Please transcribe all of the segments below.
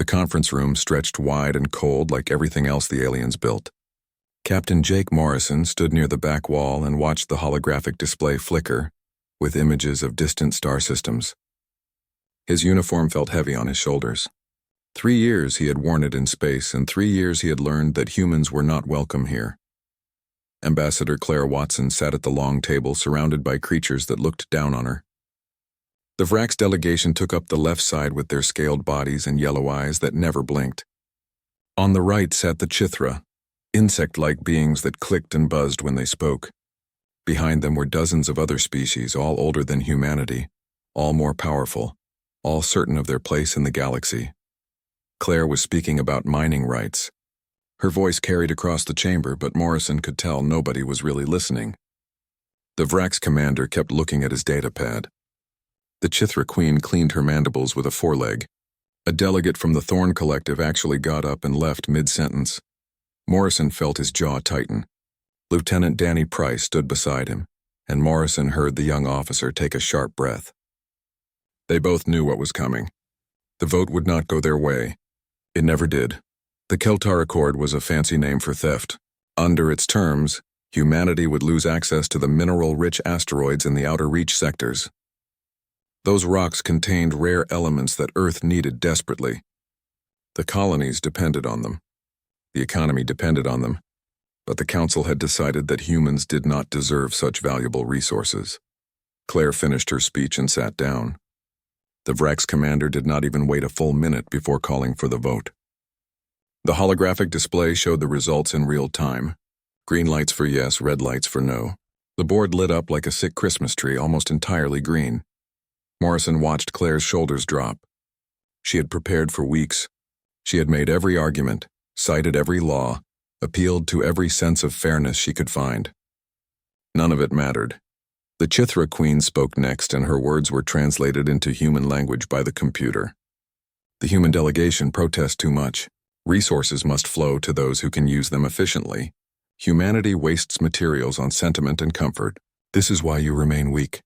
conference room stretched wide and cold like everything else the aliens built. Captain Jake Morrison stood near the back wall and watched the holographic display flicker with images of distant star systems. His uniform felt heavy on his shoulders. 3 years he had worn it in space, and 3 years he had learned that humans were not welcome here. Ambassador Claire Watson sat at the long table surrounded by creatures that looked down on her. The Vrax delegation took up the left side with their scaled bodies and yellow eyes that never blinked. On the right sat the Chithra, insect-like beings that clicked and buzzed when they spoke. Behind them were dozens of other species, all older than humanity, all more powerful, all certain of their place in the galaxy. Claire was speaking about mining rights. Her voice carried across the chamber, but Morrison could tell nobody was really listening. The Vrax commander kept looking at his datapad. The Chithra queen cleaned her mandibles with a foreleg. A delegate from the Thorn Collective actually got up and left mid-sentence. Morrison felt his jaw tighten. Lieutenant Danny Price stood beside him, and Morrison heard the young officer take a sharp breath. They both knew what was coming. The vote would not go their way. It never did. The Keltar Accord was a fancy name for theft. Under its terms, humanity would lose access to the mineral-rich asteroids in the outer reach sectors. Those rocks contained rare elements that Earth needed desperately. The colonies depended on them. The economy depended on them. But the Council had decided that humans did not deserve such valuable resources. Claire finished her speech and sat down. The Vrax commander did not even wait a full minute before calling for the vote. The holographic display showed the results in real time. Green lights for yes, red lights for no. The board lit up like a sick Christmas tree, almost entirely green. Morrison watched Claire's shoulders drop. She had prepared for weeks. She had made every argument, cited every law, appealed to every sense of fairness she could find. None of it mattered. The Chithra queen spoke next, and her words were translated into human language by the computer. The human delegation protests too much. Resources must flow to those who can use them efficiently. Humanity wastes materials on sentiment and comfort. This is why you remain weak.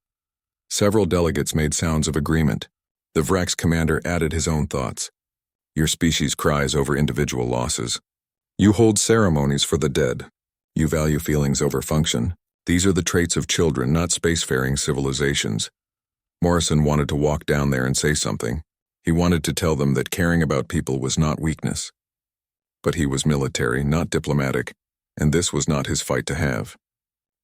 Several delegates made sounds of agreement. The Vrax commander added his own thoughts. Your species cries over individual losses. You hold ceremonies for the dead. You value feelings over function. These are the traits of children, not spacefaring civilizations. Morrison wanted to walk down there and say something. He wanted to tell them that caring about people was not weakness. But he was military, not diplomatic, and this was not his fight to have.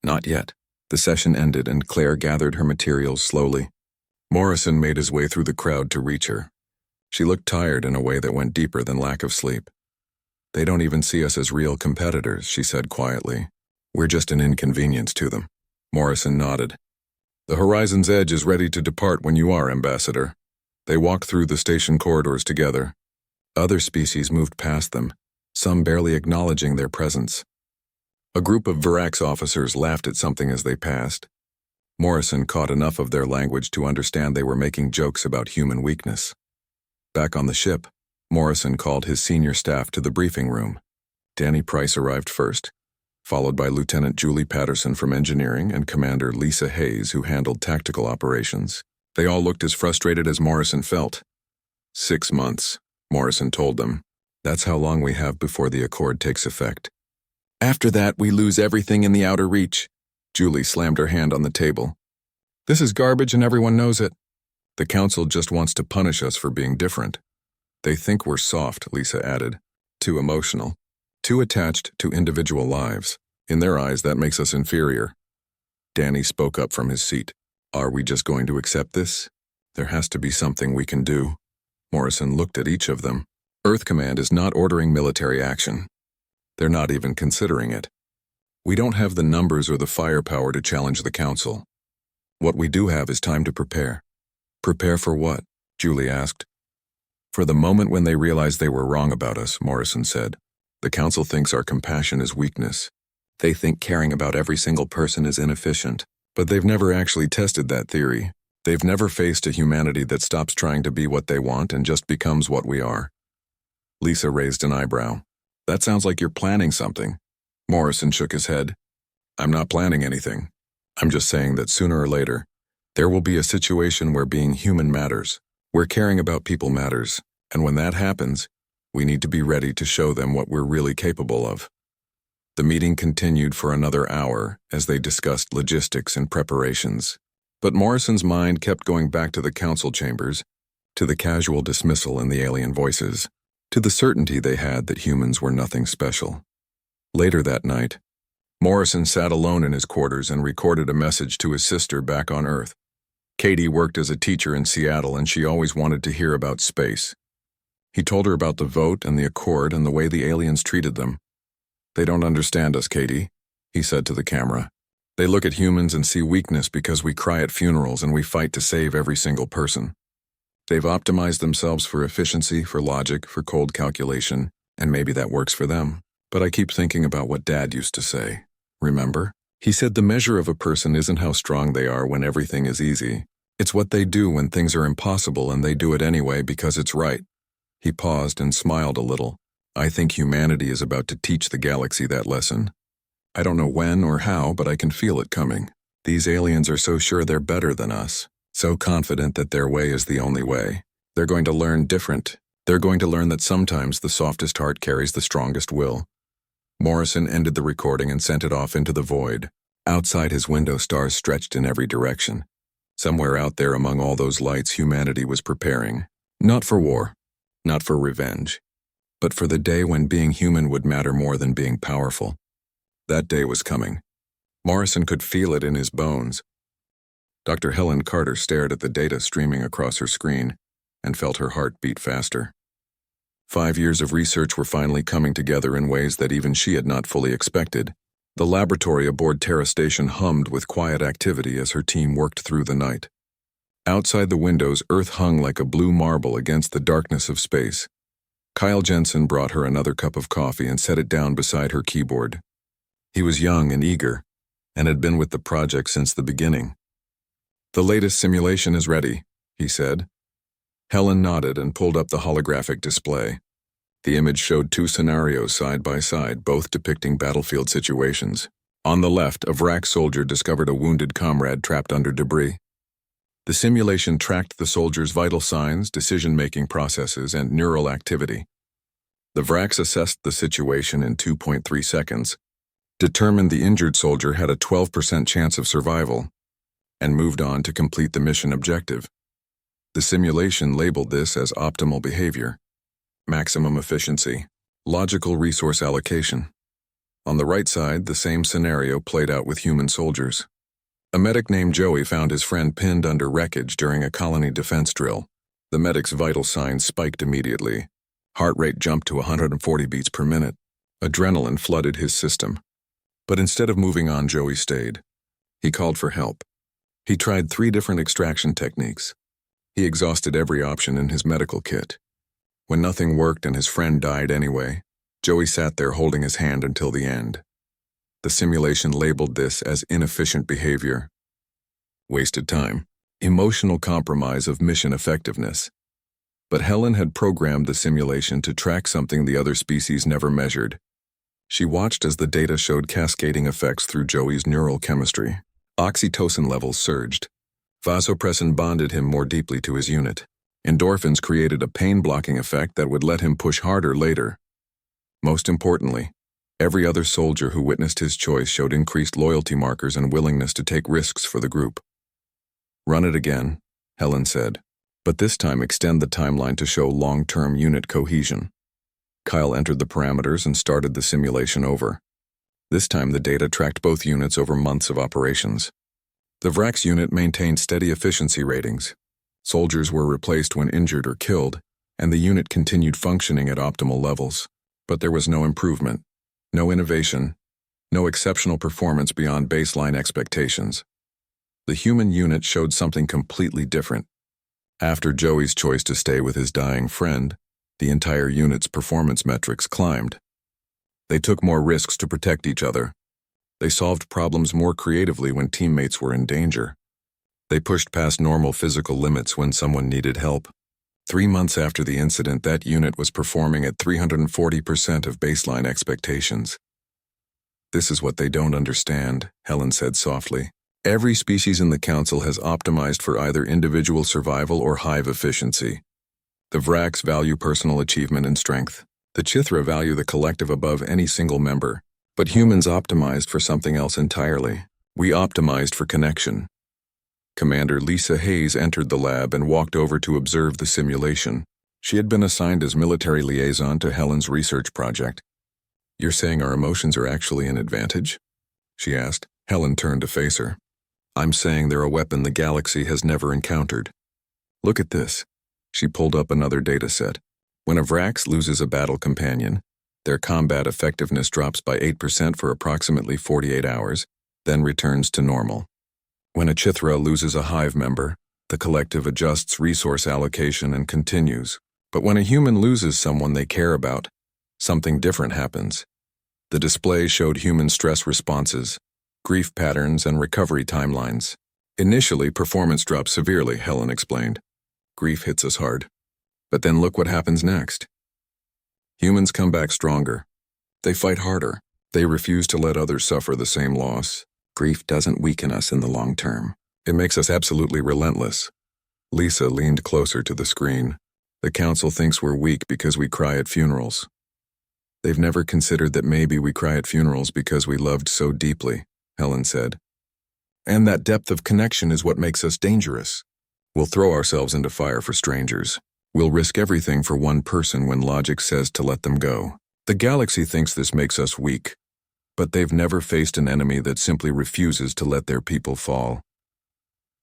Not yet. The session ended, and Claire gathered her materials slowly. Morrison made his way through the crowd to reach her. She looked tired in a way that went deeper than lack of sleep. They don't even see us as real competitors, she said quietly. We're just an inconvenience to them. Morrison nodded. The Horizon's Edge is ready to depart when you are, Ambassador. They walked through the station corridors together. Other species moved past them, some barely acknowledging their presence. A group of Vrax officers laughed at something as they passed. Morrison caught enough of their language to understand they were making jokes about human weakness. Back on the ship, Morrison called his senior staff to the briefing room. Danny Price arrived first, followed by Lieutenant Julie Patterson from Engineering and Commander Lisa Hayes, who handled tactical operations. They all looked as frustrated as Morrison felt. 6 months, Morrison told them. That's how long we have before the Accord takes effect. After that, we lose everything in the outer reach. Julie slammed her hand on the table. This is garbage and everyone knows it. The Council just wants to punish us for being different. They think we're soft, Lisa added. Too emotional. Too attached to individual lives. In their eyes, that makes us inferior. Danny spoke up from his seat. Are we just going to accept this? There has to be something we can do. Morrison looked at each of them. Earth Command is not ordering military action. They're not even considering it. We don't have the numbers or the firepower to challenge the Council. What we do have is time to prepare. Prepare for what? Julie asked. For the moment when they realize they were wrong about us, Morrison said. The Council thinks our compassion is weakness. They think caring about every single person is inefficient, but they've never actually tested that theory. They've never faced a humanity that stops trying to be what they want and just becomes what we are. Lisa raised an eyebrow. That sounds like you're planning something. Morrison shook his head. I'm not planning anything. I'm just saying that sooner or later, there will be a situation where being human matters, where caring about people matters, And when that happens, we need to be ready to show them what we're really capable of. The meeting continued for another hour as they discussed logistics and preparations. But Morrison's mind kept going back to the council chambers, to the casual dismissal in the alien voices, to the certainty they had that humans were nothing special. Later that night, Morrison sat alone in his quarters and recorded a message to his sister back on Earth. Katie worked as a teacher in Seattle and she always wanted to hear about space. He told her about the vote and the accord and the way the aliens treated them. "They don't understand us, Katie," he said to the camera. "They look at humans and see weakness because we cry at funerals and we fight to save every single person. They've optimized themselves for efficiency, for logic, for cold calculation, and maybe that works for them. But I keep thinking about what Dad used to say. Remember? He said the measure of a person isn't how strong they are when everything is easy. It's what they do when things are impossible and they do it anyway because it's right." He paused and smiled a little. "I think humanity is about to teach the galaxy that lesson. I don't know when or how, but I can feel it coming. These aliens are so sure they're better than us, so confident that their way is the only way. They're going to learn different. They're going to learn that sometimes the softest heart carries the strongest will." Morrison ended the recording and sent it off into the void. Outside his window, stars stretched in every direction. Somewhere out there among all those lights, humanity was preparing. Not for war, not for revenge, but for the day when being human would matter more than being powerful. That day was coming. Morrison could feel it in his bones. Dr. Helen Carter stared at the data streaming across her screen and felt her heart beat faster. 5 years of research were finally coming together in ways that even she had not fully expected. The laboratory aboard Terra Station hummed with quiet activity as her team worked through the night. Outside the windows, Earth hung like a blue marble against the darkness of space. Kyle Jensen brought her another cup of coffee and set it down beside her keyboard. He was young and eager, and had been with the project since the beginning. "The latest simulation is ready," he said. Helen nodded and pulled up the holographic display. The image showed 2 scenarios side by side, both depicting battlefield situations. On the left, a Vrak soldier discovered a wounded comrade trapped under debris. The simulation tracked the soldier's vital signs, decision-making processes, and neural activity. The Vraks assessed the situation in 2.3 seconds, determined the injured soldier had a 12% chance of survival, and moved on to complete the mission objective. The simulation labeled this as optimal behavior, maximum efficiency, logical resource allocation. On the right side, the same scenario played out with human soldiers. A medic named Joey found his friend pinned under wreckage during a colony defense drill. The medic's vital signs spiked immediately. Heart rate jumped to 140 beats per minute. Adrenaline flooded his system. But instead of moving on, Joey stayed. He called for help. He tried 3 different extraction techniques. He exhausted every option in his medical kit. When nothing worked and his friend died anyway, Joey sat there holding his hand until the end. The simulation labeled this as inefficient behavior, wasted time, emotional compromise of mission effectiveness. But Helen had programmed the simulation to track something the other species never measured. She watched as the data showed cascading effects through Joey's neural chemistry. Oxytocin levels surged. Vasopressin bonded him more deeply to his unit. Endorphins created a pain-blocking effect that would let him push harder later. Most importantly, every other soldier who witnessed his choice showed increased loyalty markers and willingness to take risks for the group. "Run it again," Helen said, "but this time extend the timeline to show long-term unit cohesion." Kyle entered the parameters and started the simulation over. This time the data tracked both units over months of operations. The Vrak's unit maintained steady efficiency ratings. Soldiers were replaced when injured or killed, and the unit continued functioning at optimal levels. But there was no improvement, no innovation, no exceptional performance beyond baseline expectations. The human unit showed something completely different. After Joey's choice to stay with his dying friend, the entire unit's performance metrics climbed. They took more risks to protect each other. They solved problems more creatively when teammates were in danger. They pushed past normal physical limits when someone needed help. 3 months after the incident, that unit was performing at 340% of baseline expectations. "This is what they don't understand," Helen said softly. "Every species in the Council has optimized for either individual survival or hive efficiency. The Vraks value personal achievement and strength. The Chithra value the collective above any single member. But humans optimized for something else entirely. We optimized for connection. Commander Lisa Hayes entered the lab and walked over to observe the simulation. She had been assigned as military liaison to Helen's research project. "You're saying our emotions are actually an advantage?" she asked. Helen turned to face her. "I'm saying they're a weapon the galaxy has never encountered. Look at this." She pulled up another data set. When a Vrax loses a battle companion, their combat effectiveness drops by 8% for approximately 48 hours, then returns to normal. When a Chithra loses a hive member, the collective adjusts resource allocation and continues. But when a human loses someone they care about, something different happens. The display showed human stress responses, grief patterns, and recovery timelines. "Initially, performance drops severely," Helen explained. "Grief hits us hard. But then look what happens next. Humans come back stronger. They fight harder. They refuse to let others suffer the same loss. Grief doesn't weaken us in the long term. It makes us absolutely relentless." Lisa leaned closer to the screen. "The council thinks we're weak because we cry at funerals. They've never considered that maybe we cry at funerals because we loved so deeply," Helen said. "And that depth of connection is what makes us dangerous. We'll throw ourselves into fire for strangers. We'll risk everything for one person when logic says to let them go. The galaxy thinks this makes us weak, but they've never faced an enemy that simply refuses to let their people fall."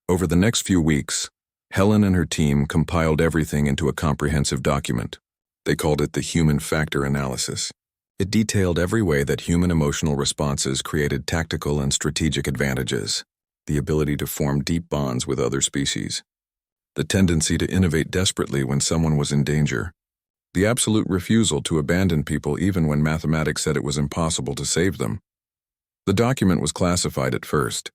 Over the next few weeks, Helen and her team compiled everything into a comprehensive document. They called it the Human Factor Analysis. It detailed every way that human emotional responses created tactical and strategic advantages, the ability to form deep bonds with other species, the tendency to innovate desperately when someone was in danger, the absolute refusal to abandon people even when mathematics said it was impossible to save them. The document was classified at first.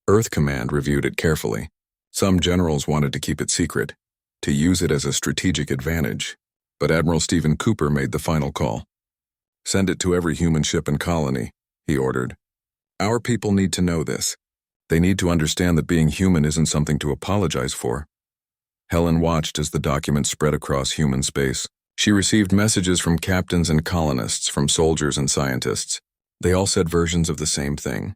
Earth Command reviewed it carefully. Some generals wanted to keep it secret, to use it as a strategic advantage, but Admiral Stephen Cooper made the final call. "Send it to every human ship and colony," he ordered. "Our people need to know this. They need to understand that being human isn't something to apologize for." Helen watched as the document spread across human space. She received messages from captains and colonists, from soldiers and scientists. They all said versions of the same thing.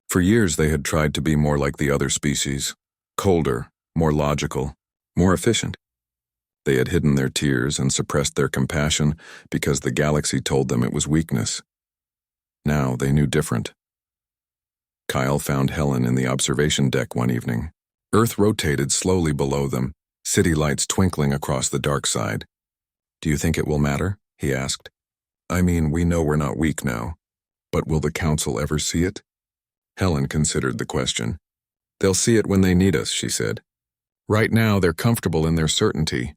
For years they had tried to be more like the other species, colder, more logical, more efficient. They had hidden their tears and suppressed their compassion because the galaxy told them it was weakness. Now they knew different. Kyle found Helen in the observation deck one evening. Earth rotated slowly below them, city lights twinkling across the dark side. "Do you think it will matter?" he asked. "I mean, we know we're not weak now, but will the council ever see it?" Helen considered the question. "They'll see it when they need us," she said. "Right now, they're comfortable in their certainty.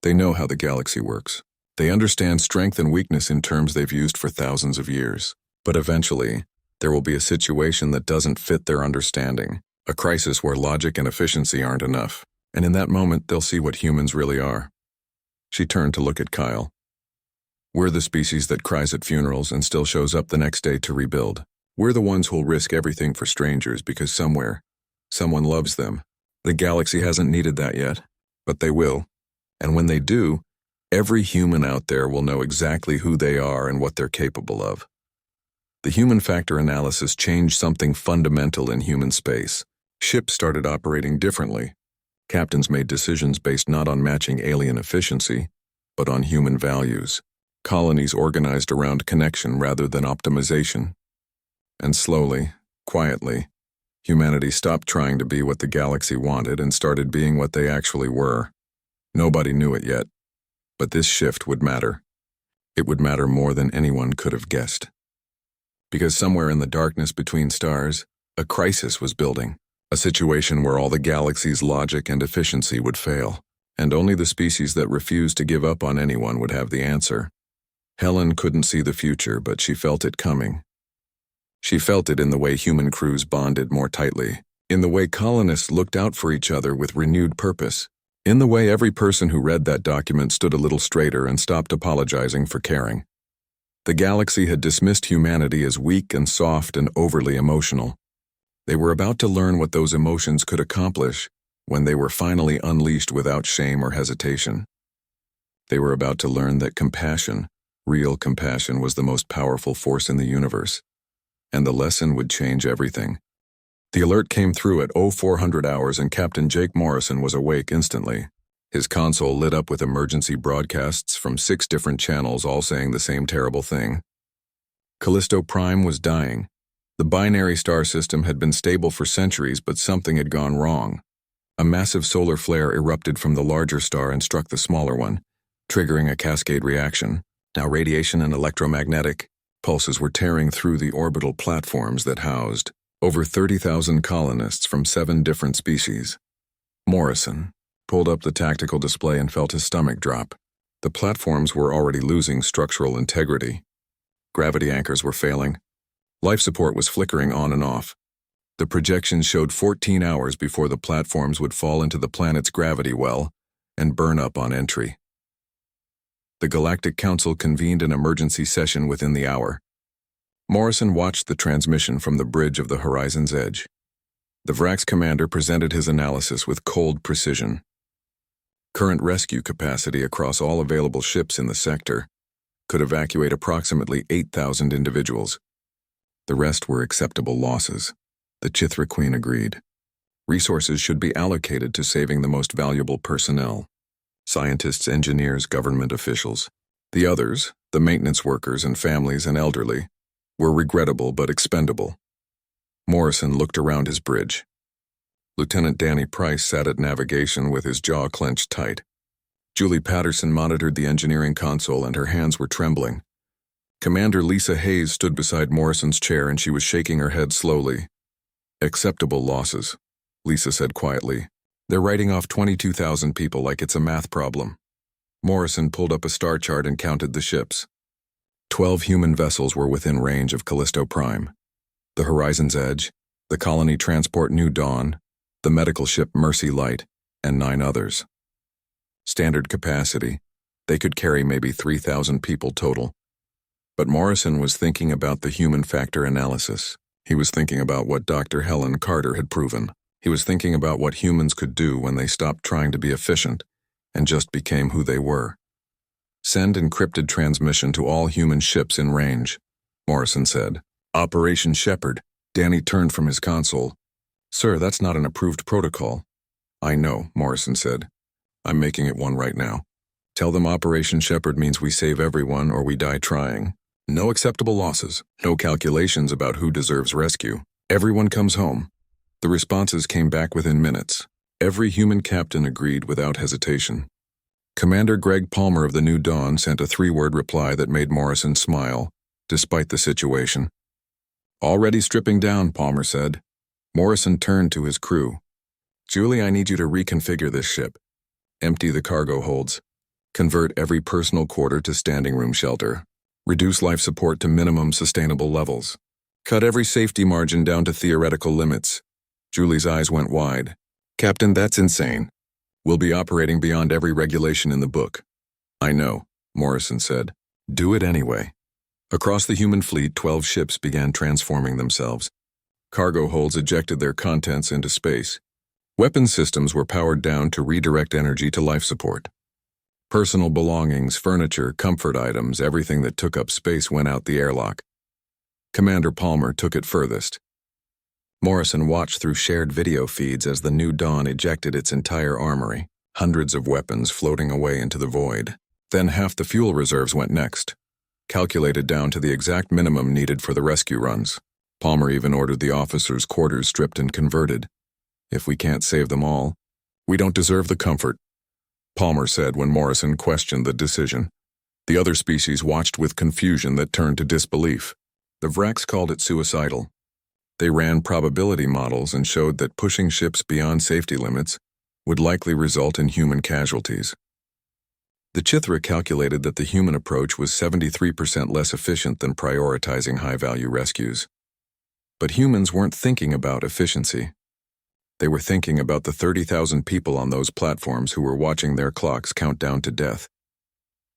They know how the galaxy works. They understand strength and weakness in terms they've used for thousands of years. But eventually, there will be a situation that doesn't fit their understanding, a crisis where logic and efficiency aren't enough. And in that moment, they'll see what humans really are." She turned to look at Kyle. "We're the species that cries at funerals and still shows up the next day to rebuild. We're the ones who'll risk everything for strangers because somewhere, someone loves them. The galaxy hasn't needed that yet, but they will. And when they do, every human out there will know exactly who they are and what they're capable of." The human factor analysis changed something fundamental in human space. Ships started operating differently. Captains made decisions based not on matching alien efficiency, but on human values. Colonies organized around connection rather than optimization. And slowly, quietly, humanity stopped trying to be what the galaxy wanted and started being what they actually were. Nobody knew it yet, but this shift would matter. It would matter more than anyone could have guessed. Because somewhere in the darkness between stars, a crisis was building. A situation where all the galaxy's logic and efficiency would fail, and only the species that refused to give up on anyone would have the answer. Helen couldn't see the future, but she felt it coming. She felt it in the way human crews bonded more tightly, in the way colonists looked out for each other with renewed purpose, in the way every person who read that document stood a little straighter and stopped apologizing for caring. The galaxy had dismissed humanity as weak and soft and overly emotional. They were about to learn what those emotions could accomplish when they were finally unleashed without shame or hesitation. They were about to learn that compassion, real compassion, was the most powerful force in the universe, and the lesson would change everything. The alert came through at 0400 hours and Captain Jake Morrison was awake instantly. His console lit up with emergency broadcasts from 6 different channels, all saying the same terrible thing. Callisto Prime was dying. The binary star system had been stable for centuries, but something had gone wrong. A massive solar flare erupted from the larger star and struck the smaller one, triggering a cascade reaction. Now radiation and electromagnetic pulses were tearing through the orbital platforms that housed over 30,000 colonists from 7 different species. Morrison pulled up the tactical display and felt his stomach drop. The platforms were already losing structural integrity. Gravity anchors were failing. Life support was flickering on and off. The projections showed 14 hours before the platforms would fall into the planet's gravity well and burn up on entry. The Galactic Council convened an emergency session within the hour. Morrison watched the transmission from the bridge of the horizon's edge. The Vrax commander presented his analysis with cold precision. Current rescue capacity across all available ships in the sector could evacuate approximately 8,000 individuals. The rest were acceptable losses. The Chithra Queen agreed. Resources should be allocated to saving the most valuable personnel: scientists, engineers, government officials. The others, the maintenance workers and families and elderly, were regrettable but expendable. Morrison looked around his bridge. Lieutenant Danny Price sat at navigation with his jaw clenched tight. Julie Patterson monitored the engineering console and her hands were trembling. Commander Lisa Hayes stood beside Morrison's chair and she was shaking her head slowly. Acceptable losses, Lisa said quietly. They're writing off 22,000 people like it's a math problem. Morrison pulled up a star chart and counted the ships. 12 human vessels were within range of Callisto Prime. The Horizon's Edge, the colony transport New Dawn, the medical ship Mercy Light, and 9 others. Standard capacity, they could carry maybe 3,000 people total. But Morrison was thinking about the human factor analysis. He was thinking about what Dr. Helen Carter had proven. He was thinking about what humans could do when they stopped trying to be efficient and just became who they were. Send encrypted transmission to all human ships in range, Morrison said. Operation Shepherd. Danny turned from his console. Sir, that's not an approved protocol. I know, Morrison said. I'm making it one right now. Tell them Operation Shepherd means we save everyone or we die trying. No acceptable losses, no calculations about who deserves rescue. Everyone comes home. The responses came back within minutes. Every human captain agreed without hesitation. Commander Greg Palmer of the New Dawn sent a 3-word reply that made Morrison smile, despite the situation. Already stripping down, Palmer said. Morrison turned to his crew. Julie, I need you to reconfigure this ship. Empty the cargo holds. Convert every personal quarter to standing room shelter. Reduce life support to minimum sustainable levels. Cut every safety margin down to theoretical limits. Julie's eyes went wide. Captain, that's insane. We'll be operating beyond every regulation in the book. I know, Morrison said. Do it anyway. Across the human fleet, 12 ships began transforming themselves. Cargo holds ejected their contents into space. Weapon systems were powered down to redirect energy to life support. Personal belongings, furniture, comfort items, everything that took up space went out the airlock. Commander Palmer took it furthest. Morrison watched through shared video feeds as the New Dawn ejected its entire armory, hundreds of weapons floating away into the void. Then half the fuel reserves went next, calculated down to the exact minimum needed for the rescue runs. Palmer even ordered the officers' quarters stripped and converted. If we can't save them all, we don't deserve the comfort, Palmer said when Morrison questioned the decision. The other species watched with confusion that turned to disbelief. The Vrax called it suicidal. They ran probability models and showed that pushing ships beyond safety limits would likely result in human casualties. The Chithra calculated that the human approach was 73% less efficient than prioritizing high-value rescues. But humans weren't thinking about efficiency. They were thinking about the 30,000 people on those platforms who were watching their clocks count down to death.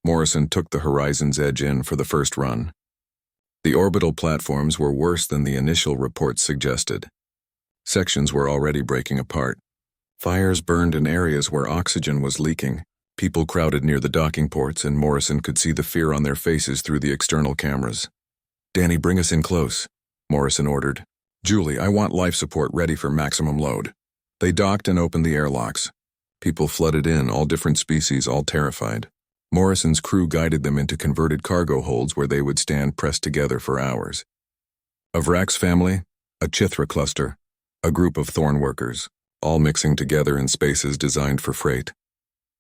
Morrison took the Horizon's Edge in for the first run. The orbital platforms were worse than the initial reports suggested. Sections were already breaking apart. Fires burned in areas where oxygen was leaking. People crowded near the docking ports, and Morrison could see the fear on their faces through the external cameras. "Danny, bring us in close," Morrison ordered. "Julie, I want life support ready for maximum load." They docked and opened the airlocks. People flooded in, all different species, all terrified. Morrison's crew guided them into converted cargo holds where they would stand pressed together for hours. A Vrax family, a Chithra cluster, a group of thorn workers, all mixing together in spaces designed for freight.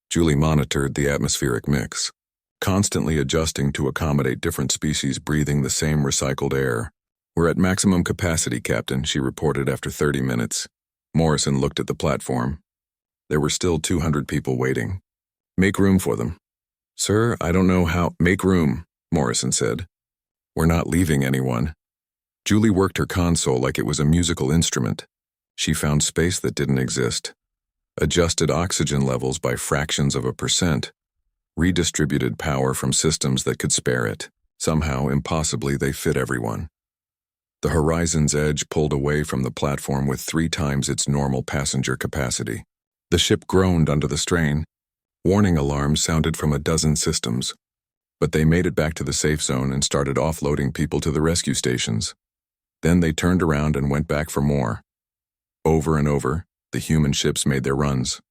Julie monitored the atmospheric mix, constantly adjusting to accommodate different species breathing the same recycled air. "We're at maximum capacity, Captain," she reported after 30 minutes. Morrison looked at the platform. There were still 200 people waiting. "Make room for them." "Sir, I don't know how—" "Make room," Morrison said. "We're not leaving anyone." Julie worked her console like it was a musical instrument. She found space that didn't exist, adjusted oxygen levels by fractions of a percent, redistributed power from systems that could spare it. Somehow, impossibly, they fit everyone. The Horizon's Edge pulled away from the platform with 3 times its normal passenger capacity. The ship groaned under the strain. Warning alarms sounded from a dozen systems, but they made it back to the safe zone and started offloading people to the rescue stations. Then they turned around and went back for more. Over and over, the human ships made their runs.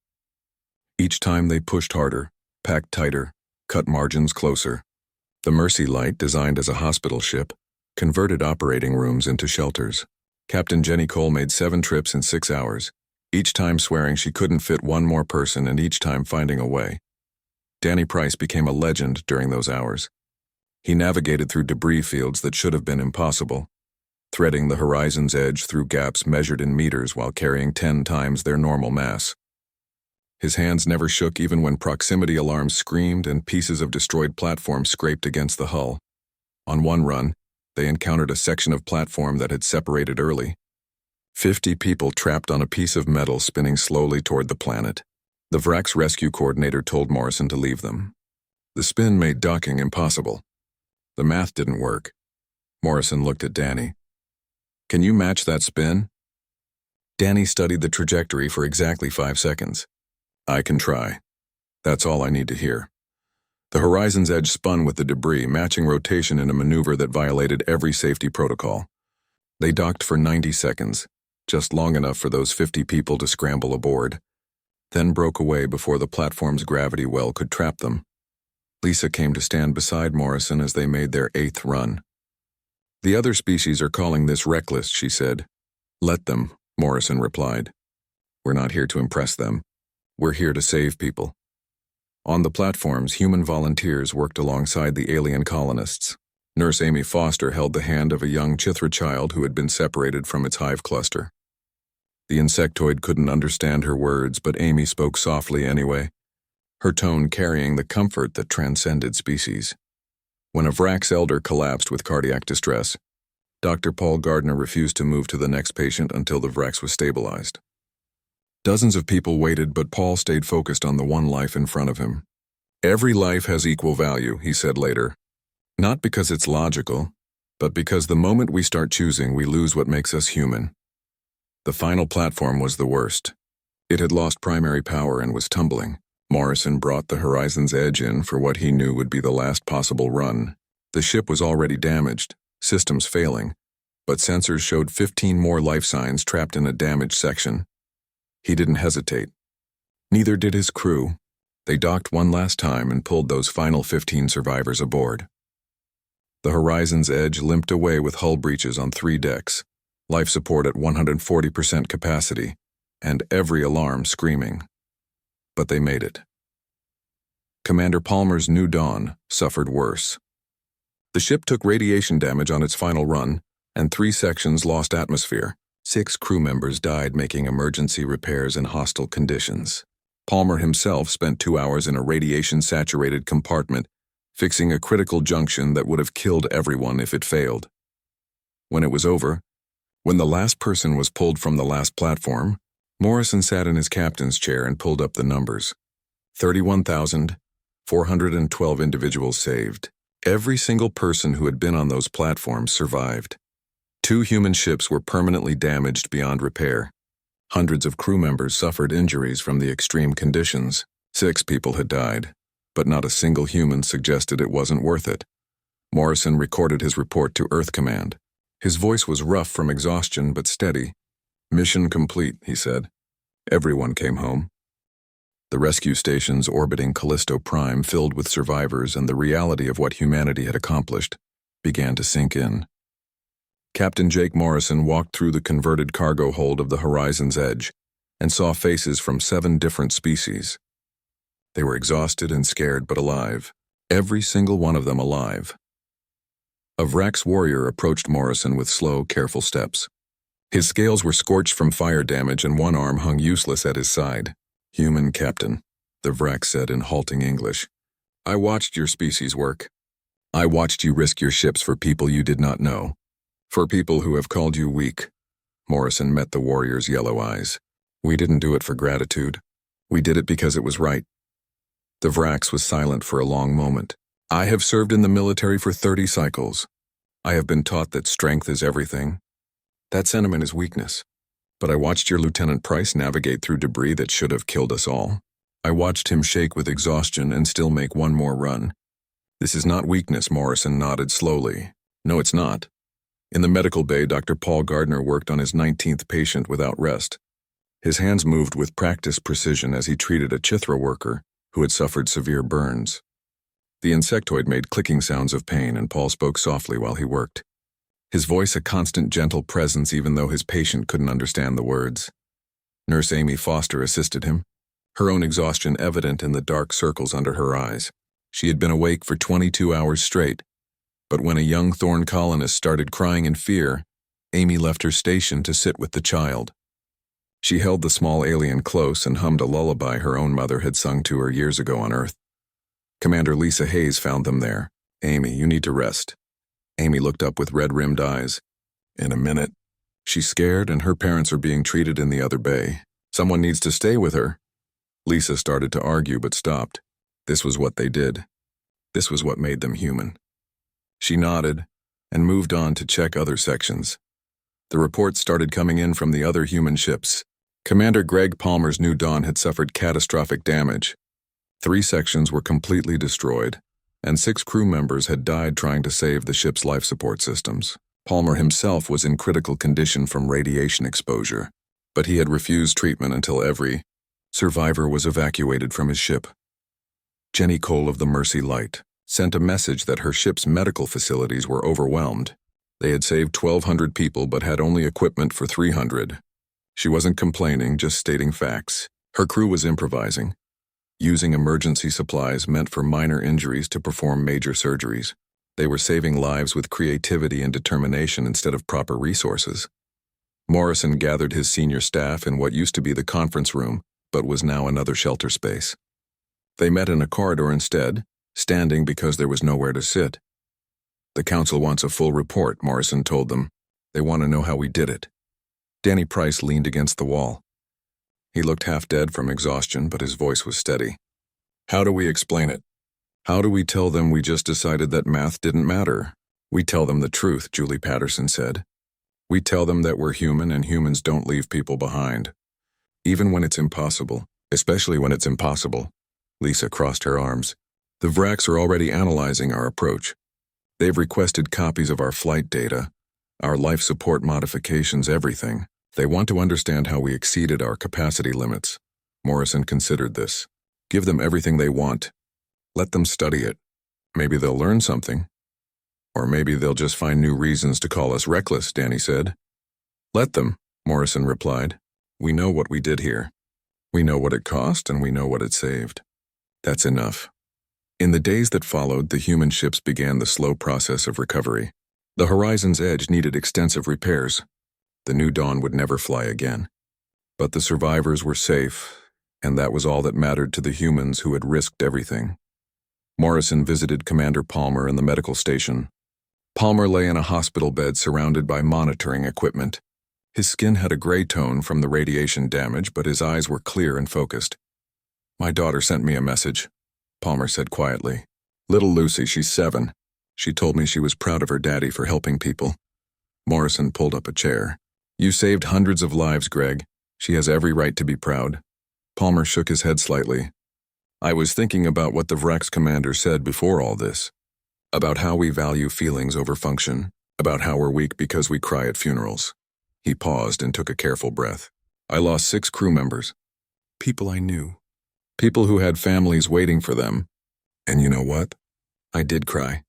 Each time they pushed harder, packed tighter, cut margins closer. The Mercy Light, designed as a hospital ship, converted operating rooms into shelters. Captain Jenny Cole made 7 trips in 6 hours, each time swearing she couldn't fit one more person and each time finding a way. Danny Price became a legend during those hours. He navigated through debris fields that should have been impossible, threading the Horizon's Edge through gaps measured in meters while carrying 10 times their normal mass. His hands never shook even when proximity alarms screamed and pieces of destroyed platform scraped against the hull. On one run, they encountered a section of platform that had separated early. 50 people trapped on a piece of metal spinning slowly toward the planet. The Vrax rescue coordinator told Morrison to leave them. The spin made docking impossible. The math didn't work. Morrison looked at Danny. "Can you match that spin?" Danny studied the trajectory for exactly 5 seconds. "I can try. That's all I need to hear." The Horizon's Edge spun with the debris, matching rotation in a maneuver that violated every safety protocol. They docked for 90 seconds, just long enough for those 50 people to scramble aboard, then broke away before the platform's gravity well could trap them. Lisa came to stand beside Morrison as they made their 8th run. "The other species are calling this reckless," she said. "Let them," Morrison replied. "We're not here to impress them. We're here to save people." On the platforms, human volunteers worked alongside the alien colonists. Nurse Amy Foster held the hand of a young Chithra child who had been separated from its hive cluster. The insectoid couldn't understand her words, but Amy spoke softly anyway, her tone carrying the comfort that transcended species. When a Vrax elder collapsed with cardiac distress, Dr. Paul Gardner refused to move to the next patient until the Vrax was stabilized. Dozens of people waited, but Paul stayed focused on the one life in front of him. "Every life has equal value," he said later. "Not because it's logical, but because the moment we start choosing, we lose what makes us human." The final platform was the worst. It had lost primary power and was tumbling. Morrison brought the Horizon's Edge in for what he knew would be the last possible run. The ship was already damaged, systems failing, but sensors showed 15 more life signs trapped in a damaged section. He didn't hesitate. Neither did his crew. They docked one last time and pulled those final 15 survivors aboard. The Horizon's Edge limped away with hull breaches on 3 decks, life support at 140% capacity, and every alarm screaming. But they made it. Commander Palmer's New Dawn suffered worse. The ship took radiation damage on its final run, and 3 sections lost atmosphere. 6 crew members died making emergency repairs in hostile conditions. Palmer himself spent 2 hours in a radiation-saturated compartment, fixing a critical junction that would have killed everyone if it failed. When it was over, when the last person was pulled from the last platform, Morrison sat in his captain's chair and pulled up the numbers. 31,412 individuals saved. Every single person who had been on those platforms survived. 2 human ships were permanently damaged beyond repair. Hundreds of crew members suffered injuries from the extreme conditions. 6 people had died, but not a single human suggested it wasn't worth it. Morrison recorded his report to Earth Command. His voice was rough from exhaustion but steady. "Mission complete," he said. Everyone came home. The rescue stations orbiting Callisto Prime, filled with survivors and the reality of what humanity had accomplished, began to sink in. Captain Jake Morrison walked through the converted cargo hold of the Horizon's Edge and saw faces from 7 different species. They were exhausted and scared but alive, every single one of them alive. A Vrax warrior approached Morrison with slow, careful steps. His scales were scorched from fire damage and one arm hung useless at his side. "Human captain," the Vrax said in halting English. "I watched your species work. I watched you risk your ships for people you did not know. For people who have called you weak." Morrison met the warrior's yellow eyes. "We didn't do it for gratitude. We did it because it was right." The Vrax was silent for a long moment. "I have served in the military for 30 cycles. I have been taught that strength is everything. That sentiment is weakness. But I watched your Lieutenant Price navigate through debris that should have killed us all. I watched him shake with exhaustion and still make one more run. This is not weakness," Morrison nodded slowly. "No, it's not." In the medical bay, Dr. Paul Gardner worked on his 19th patient without rest. His hands moved with practiced precision as he treated a Chithra worker who had suffered severe burns. The insectoid made clicking sounds of pain, and Paul spoke softly while he worked. His voice a constant, gentle presence even though his patient couldn't understand the words. Nurse Amy Foster assisted him, her own exhaustion evident in the dark circles under her eyes. She had been awake for 22 hours straight, but when a young Thorn colonist started crying in fear, Amy left her station to sit with the child. She held the small alien close and hummed a lullaby her own mother had sung to her years ago on Earth. Commander Lisa Hayes found them there. "Amy, you need to rest." Amy looked up with red-rimmed eyes. "In a minute." "She's scared and her parents are being treated in the other bay. Someone needs to stay with her." Lisa started to argue but stopped. This was what they did. This was what made them human. She nodded and moved on to check other sections. The reports started coming in from the other human ships. Commander Greg Palmer's New Dawn had suffered catastrophic damage. 3 sections were completely destroyed, and 6 crew members had died trying to save the ship's life support systems. Palmer himself was in critical condition from radiation exposure, but he had refused treatment until every survivor was evacuated from his ship. Jenny Cole of the Mercy Light sent a message that her ship's medical facilities were overwhelmed. They had saved 1,200 people but had only equipment for 300. She wasn't complaining, just stating facts. Her crew was improvising, using emergency supplies meant for minor injuries to perform major surgeries. They were saving lives with creativity and determination instead of proper resources. Morrison gathered his senior staff in what used to be the conference room, but was now another shelter space. They met in a corridor instead, standing because there was nowhere to sit. "The council wants a full report," Morrison told them. "They want to know how we did it." Danny Price leaned against the wall. He looked half dead from exhaustion, but his voice was steady. "How do we explain it? How do we tell them we just decided that math didn't matter?" "We tell them the truth," Julie Patterson said. "We tell them that we're human and humans don't leave people behind. Even when it's impossible, especially when it's impossible." Lisa crossed her arms. "The Vrax are already analyzing our approach. They've requested copies of our flight data, our life support modifications, everything. They want to understand how we exceeded our capacity limits." Morrison considered this. "Give them everything they want. Let them study it. Maybe they'll learn something. Or maybe they'll just find new reasons to call us reckless," Danny said. "Let them," Morrison replied. "We know what we did here. We know what it cost and we know what it saved. That's enough." In the days that followed, the human ships began the slow process of recovery. The Horizon's Edge needed extensive repairs. The New Dawn would never fly again. But the survivors were safe, and that was all that mattered to the humans who had risked everything. Morrison visited Commander Palmer in the medical station. Palmer lay in a hospital bed surrounded by monitoring equipment. His skin had a gray tone from the radiation damage, but his eyes were clear and focused. "My daughter sent me a message," Palmer said quietly. "Little Lucy, she's 7. She told me she was proud of her daddy for helping people." Morrison pulled up a chair. "You saved hundreds of lives, Greg. She has every right to be proud." Palmer shook his head slightly. I was thinking about what the Vrax commander said before all this, about how we value feelings over function, about how we're weak because we cry at funerals. He paused and took a careful breath. I lost 6 crew members. People I knew. People who had families waiting for them. And you know what? I did cry.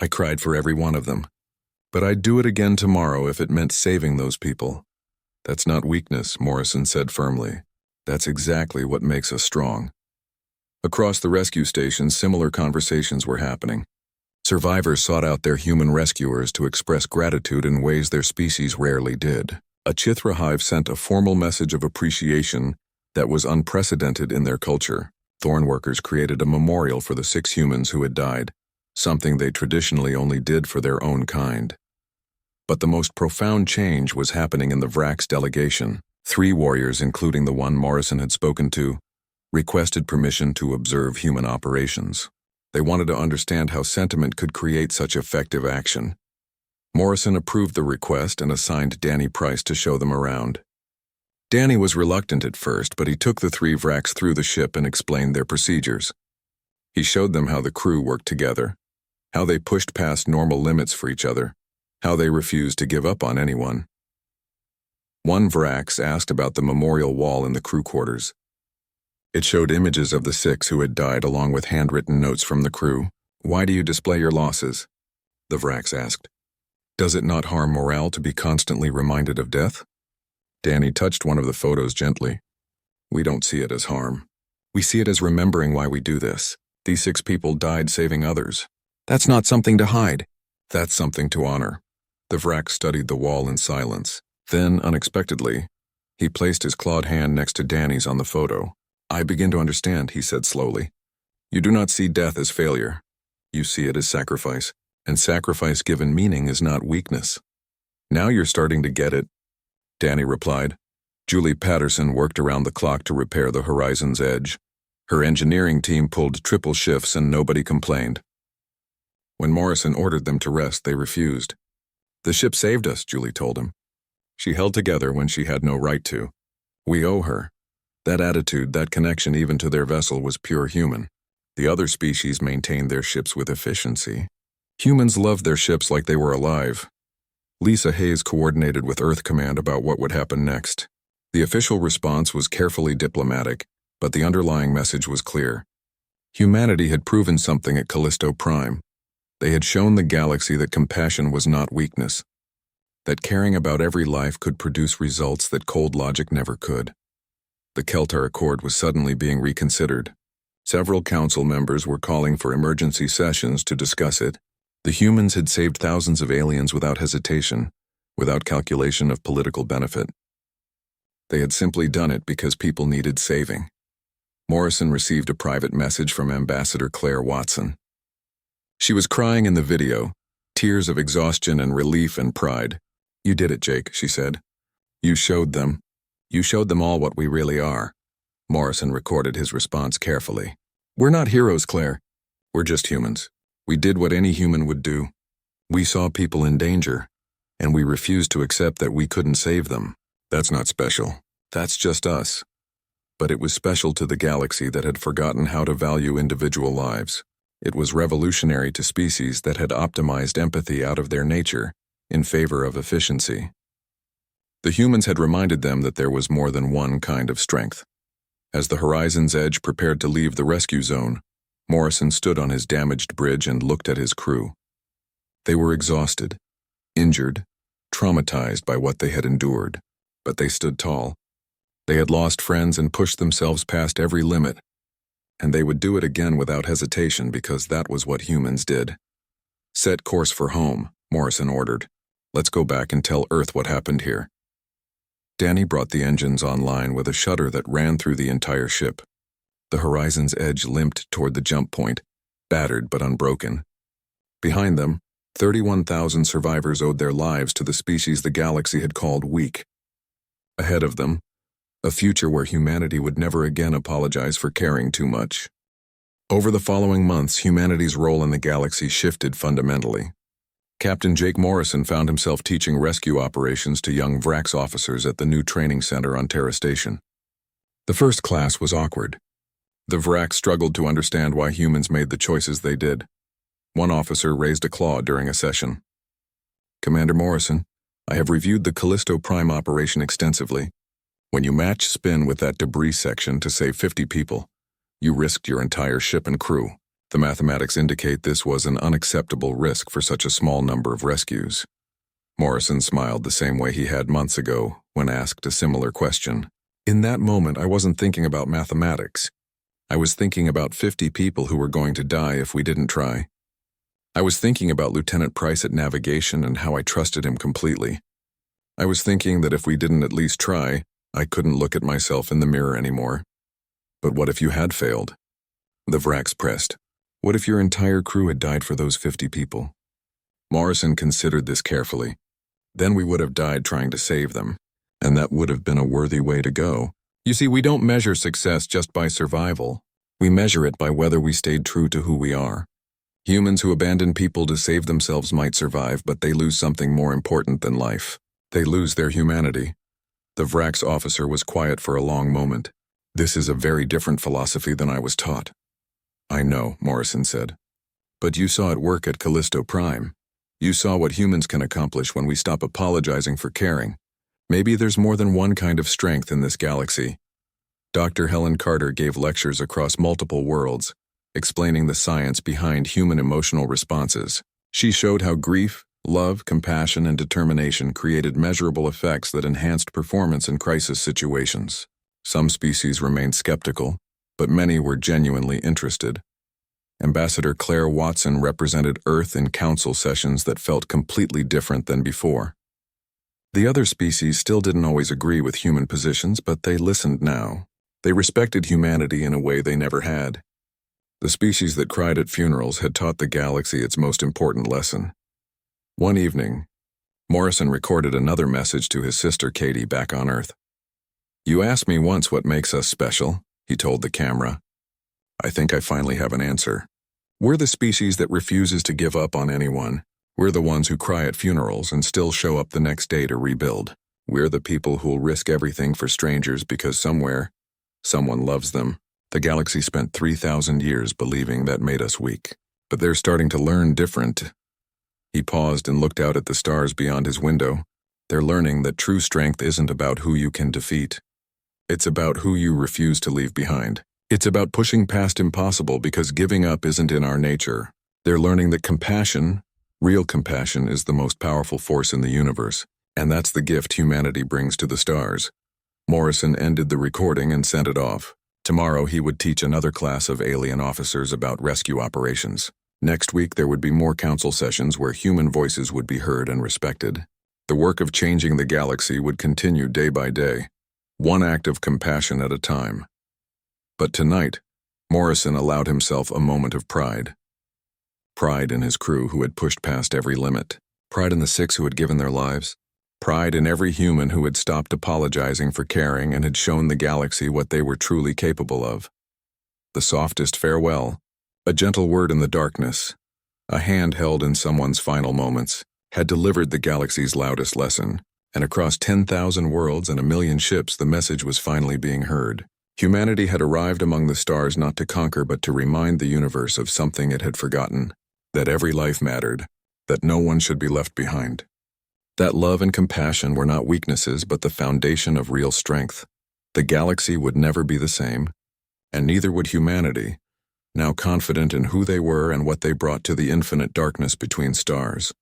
I cried for every one of them. But I'd do it again tomorrow if it meant saving those people. That's not weakness, Morrison said firmly. That's exactly what makes us strong. Across the rescue station, similar conversations were happening. Survivors sought out their human rescuers to express gratitude in ways their species rarely did. A Chithra hive sent a formal message of appreciation that was unprecedented in their culture. Thorn workers created a memorial for the 6 humans who had died, something they traditionally only did for their own kind. But the most profound change was happening in the Vrax delegation. 3 warriors, including the one Morrison had spoken to, requested permission to observe human operations. They wanted to understand how sentiment could create such effective action. Morrison approved the request and assigned Danny Price to show them around. Danny was reluctant at first, but he took the 3 Vrax through the ship and explained their procedures. He showed them how the crew worked together, how they pushed past normal limits for each other, how they refused to give up on anyone. One Vrax asked about the memorial wall in the crew quarters. It showed images of the 6 who had died along with handwritten notes from the crew. Why do you display your losses? The Vrax asked. Does it not harm morale to be constantly reminded of death? Danny touched one of the photos gently. We don't see it as harm. We see it as remembering why we do this. These 6 people died saving others. That's not something to hide. That's something to honor. The Vrax studied the wall in silence. Then, unexpectedly, he placed his clawed hand next to Danny's on the photo. I begin to understand, he said slowly. You do not see death as failure. You see it as sacrifice, and sacrifice given meaning is not weakness. Now you're starting to get it, Danny replied. Julie Patterson worked around the clock to repair the Horizon's Edge. Her engineering team pulled triple shifts and nobody complained. When Morrison ordered them to rest, they refused. The ship saved us, Julie told him. She held together when she had no right to. We owe her. That attitude, that connection even to their vessel was pure human. The other species maintained their ships with efficiency. Humans loved their ships like they were alive. Lisa Hayes coordinated with Earth Command about what would happen next. The official response was carefully diplomatic, but the underlying message was clear. Humanity had proven something at Callisto Prime. They had shown the galaxy that compassion was not weakness, that caring about every life could produce results that cold logic never could. The Keltar Accord was suddenly being reconsidered. Several council members were calling for emergency sessions to discuss it. The humans had saved thousands of aliens without hesitation, without calculation of political benefit. They had simply done it because people needed saving. Morrison received a private message from Ambassador Claire Watson. She was crying in the video, tears of exhaustion and relief and pride. You did it, Jake, she said. You showed them. You showed them all what we really are. Morrison recorded his response carefully. We're not heroes, Claire. We're just humans. We did what any human would do. We saw people in danger, and we refused to accept that we couldn't save them. That's not special. That's just us. But it was special to the galaxy that had forgotten how to value individual lives. It was revolutionary to species that had optimized empathy out of their nature in favor of efficiency. The humans had reminded them that there was more than one kind of strength. As the Horizon's Edge prepared to leave the rescue zone, Morrison stood on his damaged bridge and looked at his crew. They were exhausted, injured, traumatized by what they had endured, but they stood tall. They had lost friends and pushed themselves past every limit, and they would do it again without hesitation because that was what humans did. Set course for home, Morrison ordered. Let's go back and tell Earth what happened here. Danny brought the engines online with a shudder that ran through the entire ship. The Horizon's Edge limped toward the jump point, battered but unbroken. Behind them, 31,000 survivors owed their lives to the species the galaxy had called weak. Ahead of them, a future where humanity would never again apologize for caring too much. Over the following months, humanity's role in the galaxy shifted fundamentally. Captain Jake Morrison found himself teaching rescue operations to young Vrax officers at the new training center on Terra Station. The first class was awkward. The Vrak struggled to understand why humans made the choices they did. One officer raised a claw during a session. "Commander Morrison, I have reviewed the Callisto Prime operation extensively. When you match spin with that debris section to save 50 people, you risked your entire ship and crew. The mathematics indicate this was an unacceptable risk for such a small number of rescues." Morrison smiled the same way he had months ago when asked a similar question. "In that moment, I wasn't thinking about mathematics. I was thinking about 50 people who were going to die if we didn't try. I was thinking about Lieutenant Price at navigation and how I trusted him completely. I was thinking that if we didn't at least try, I couldn't look at myself in the mirror anymore. But what if you had failed?" The Vraks pressed. "What if your entire crew had died for those 50 people?" Morrison considered this carefully. "Then we would have died trying to save them, and that would have been a worthy way to go. You see, we don't measure success just by survival. We measure it by whether we stayed true to who we are. Humans who abandon people to save themselves might survive, but they lose something more important than life. They lose their humanity." The Vraks officer was quiet for a long moment. "This is a very different philosophy than I was taught." "I know," Morrison said. "But you saw it work at Callisto Prime. You saw what humans can accomplish when we stop apologizing for caring. Maybe there's more than one kind of strength in this galaxy." Dr. Helen Carter gave lectures across multiple worlds, explaining the science behind human emotional responses. She showed how grief, love, compassion, and determination created measurable effects that enhanced performance in crisis situations. Some species remained skeptical, but many were genuinely interested. Ambassador Claire Watson represented Earth in council sessions that felt completely different than before. The other species still didn't always agree with human positions, but they listened now. They respected humanity in a way they never had. The species that cried at funerals had taught the galaxy its most important lesson. One evening, Morrison recorded another message to his sister Katie back on Earth. "You asked me once what makes us special," he told the camera. "I think I finally have an answer. We're the species that refuses to give up on anyone. We're the ones who cry at funerals and still show up the next day to rebuild. We're the people who'll risk everything for strangers because somewhere, someone loves them." The galaxy spent 3,000 years believing that made us weak. But they're starting to learn different. He paused and looked out at the stars beyond his window. They're learning that true strength isn't about who you can defeat. It's about who you refuse to leave behind. It's about pushing past impossible because giving up isn't in our nature. They're learning that compassion, real compassion, is the most powerful force in the universe, and that's the gift humanity brings to the stars. Morrison ended the recording and sent it off. Tomorrow he would teach another class of alien officers about rescue operations. Next week there would be more council sessions where human voices would be heard and respected. The work of changing the galaxy would continue day by day, one act of compassion at a time. But tonight, Morrison allowed himself a moment of pride. Pride in his crew who had pushed past every limit. Pride in the 6 who had given their lives. Pride in every human who had stopped apologizing for caring and had shown the galaxy what they were truly capable of. The softest farewell, a gentle word in the darkness, a hand held in someone's final moments, had delivered the galaxy's loudest lesson, and across 10,000 worlds and 1,000,000 ships the message was finally being heard. Humanity had arrived among the stars not to conquer but to remind the universe of something it had forgotten, that every life mattered, that no one should be left behind. That love and compassion were not weaknesses but the foundation of real strength. The galaxy would never be the same, and neither would humanity, now confident in who they were and what they brought to the infinite darkness between stars.